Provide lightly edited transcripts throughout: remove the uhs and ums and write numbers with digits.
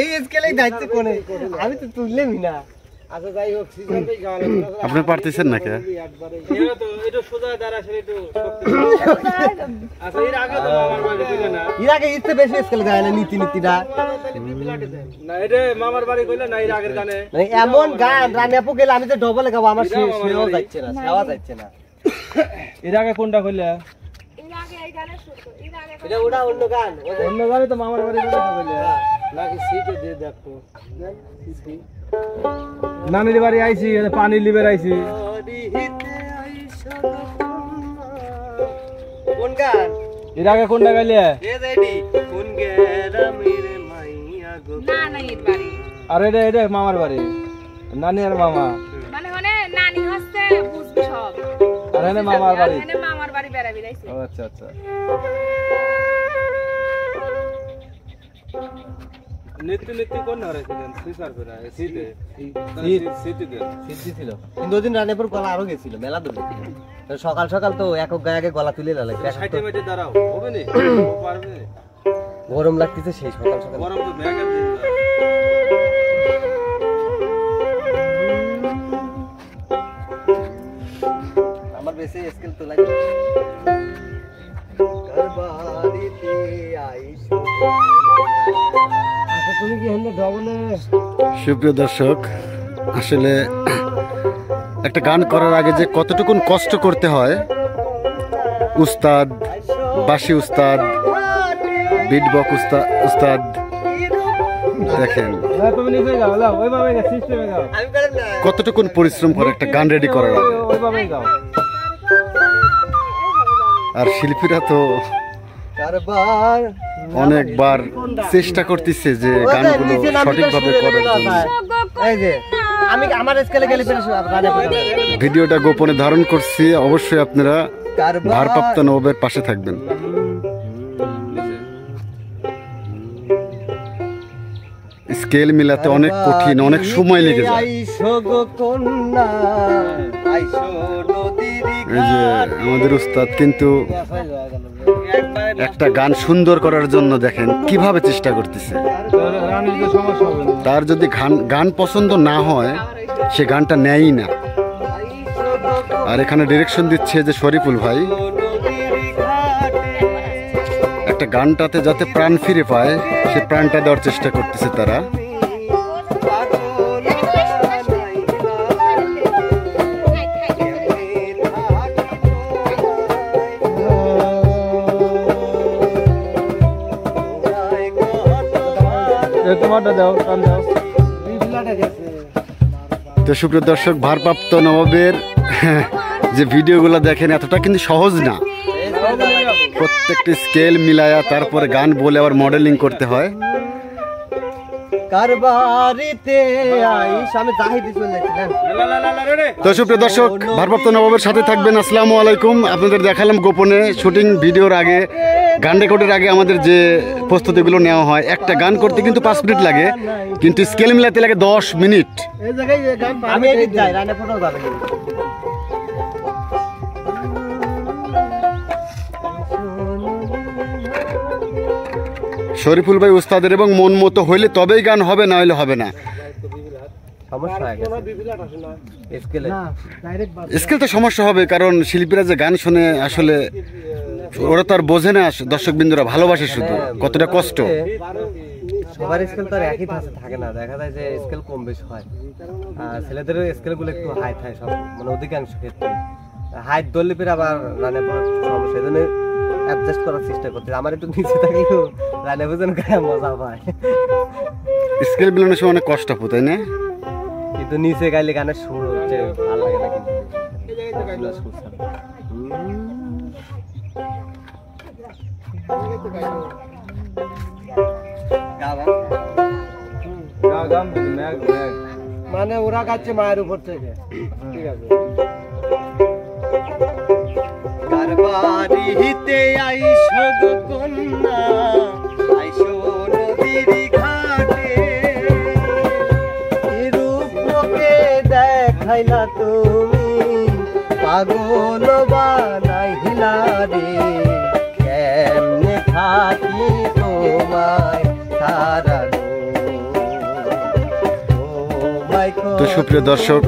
এই স্কেলে যাচ্ছে কোনে আমি তো তুললেমই না আচ্ছা যাই হোক সিজনটাই গাওয়া আপনি পারতেছেন না কে এটা তো এটা সোজা দাঁড়া আসলে একটু আচ্ছা এর আগে তো মামার বাড়ি কইলে না এর আগে ইচ্ছে বেশি স্কেলে যায় না নীতিটা না এটা মামার বাড়ি কইলে না এর আগের গানে মানে এমন গান রানী আপু গেলে আমি তো ডবল গাবো আমার সেও যাচ্ছে না সেও যাচ্ছে না এর আগে কোনটা কইলে এর আগে এই গানে শুরু এর আগে এটা ওটা অন্য গানে তো মামার বাড়ি কইলে নাকি সিটে দিয়ে দেখো নানির বাড়ি আইছি পানি লিবের আইছি কোন গান এর আগে কোনটা গাইলে কোন গেরামের মাইয়া গো না না এর বাড়ি আরে এটা মামার বাড়ি নানি আর মামা মানে নানি হচ্ছে বুঝবি সব আর এনে মামার বাড়ি বেড়াবি আইছি ও আচ্ছা আচ্ছা নিত্য কোন হারাইছিলেন সিসার করে সিটে সিটি ছিল কিন্তু ওদিন রানেপুর গলা আরো গেছিল মেলা দূর সকাল সকাল তো একক গায়ে গলা তুলে লাগে 60 মিনিটে দাঁড়াও হবে না পারবে গরম লাগতেছে সেই সকাল সকাল গরম তো ব্যাগের দিন আমার বেশি স্কিল তো লাগে কারবারিতে আইছো সুপ্রিয় দর্শক আসলে একটা গান করার আগে যে কতটুকুন কষ্ট করতে হয় উস্তাদ বাঁশি উস্তাদ বিটবক উস্তাদ দেখেন কতটুকুন পরিশ্রম করে একটা গান রেডি করার আগে আর শিল্পীরা তো অনেকবার চেষ্টা করতেছে যে গানগুলো সঠিকভাবে করার জন্য ভিডিওটা গোপনে ধারণ করছি অবশ্যই আপনারা ভারপ্রাপ্ত নবাবের পাশে থাকবেন স্কেল মিলাতে অনেক কঠিন অনেক সময় লেগে যায় এই যে আমাদের উস্তাদ কিন্তু একটা গান সুন্দর করার জন্য দেখেন কিভাবে চেষ্টা করতেছে তার যদি গান পছন্দ না হয় সে গানটা নেয়ই না আর এখানে ডিরেকশন দিচ্ছে যে শরীফুল ভাই একটা গানটাতে যাতে প্রাণ ফিরে পায় সে প্রাণটা দেওয়ার চেষ্টা করতেছে তারা তো সুপ্রিয় দর্শক ভারপ্রাপ্ত নবাবের যে ভিডিওগুলো দেখেন এতটা কিন্তু সহজ না প্রত্যেকটি স্কেল মিলায়া তারপরে গান বলে আবার মডেলিং করতে হয় তো সুপ্রিয় দর্শক ভারপ্রাপ্ত নবাবের সাথে থাকবেন আসসালামু আলাইকুম আপনাদের দেখালাম গোপনে শুটিং ভিডিওর আগে গান রেকর্ডের আগে আমাদের যে প্রস্তুতিগুলো নেওয়া হয় একটা গান করতে কিন্তু 5 মিনিট লাগে কিন্তু স্কেল মিলাতে লাগে 10 মিনিট শরীফুল ভাই উস্তাদের এবং মন মতো হইলে তবেই গান হবে না হইলে হবে না স্কেল তো সমস্যা হবে কারণ শিল্পীরা যে গান শুনে আসলে ওরা তো আর বোঝে না দর্শক বিন্দুরা ভালোবাসে শুধু কতটা কষ্ট সবার স্কেল তো আর একই থাকে না দেখা যায় যে স্কেল কম বেশি হয় ছেলেদের স্কেলগুলো একটু হাই থাকে সব মানে অধিকাংশ ক্ষেত্রে হাইট ধরলে ফের আবার রানে সমস্যা এই জন্য অ্যাডজাস্ট করার চেষ্টা করতে আমার একটু নিচে থাকলেও রানে বুঝেন গায়ে মজা পায় স্কেল মিলানোর সময় অনেক কষ্ট হয় তাই না কিন্তু নিচে গাইলে গানের সুর হচ্ছে ভালো লাগে না কিন্তু মানে ওরা গাচ্ছে মায়ের উপর থেকে ঠিক আছে কারবারিতে আইসো গো কন্যা আইসো নদীর ঘাটে রূপকে দেখাইলা তুমি পাগল বানাইলা রে কেমনে থাকি তোমায় সারা তো সুপ্রিয় দর্শক,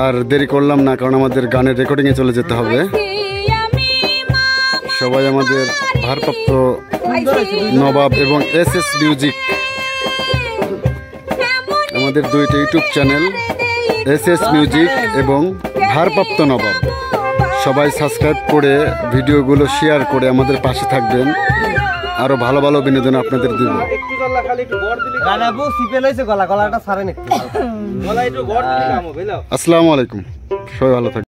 আর দেরি করলাম না, কারণ আমাদের গানের রেকর্ডিংয়ে চলে যেতে হবে। সবাই আমাদের ভারপ্রাপ্ত নবাব এবং SS মিউজিক, আমাদের দুইটা ইউটিউব চ্যানেল SS মিউজিক এবং ভারপ্রাপ্ত নবাব, সবাই সাবস্ক্রাইব করে ভিডিওগুলো শেয়ার করে আমাদের পাশে থাকবেন। আরো ভালো ভালো বিনোদন আপনাদের দিব। আসসালামু আলাইকুম, সবাই ভালো থাকবেন।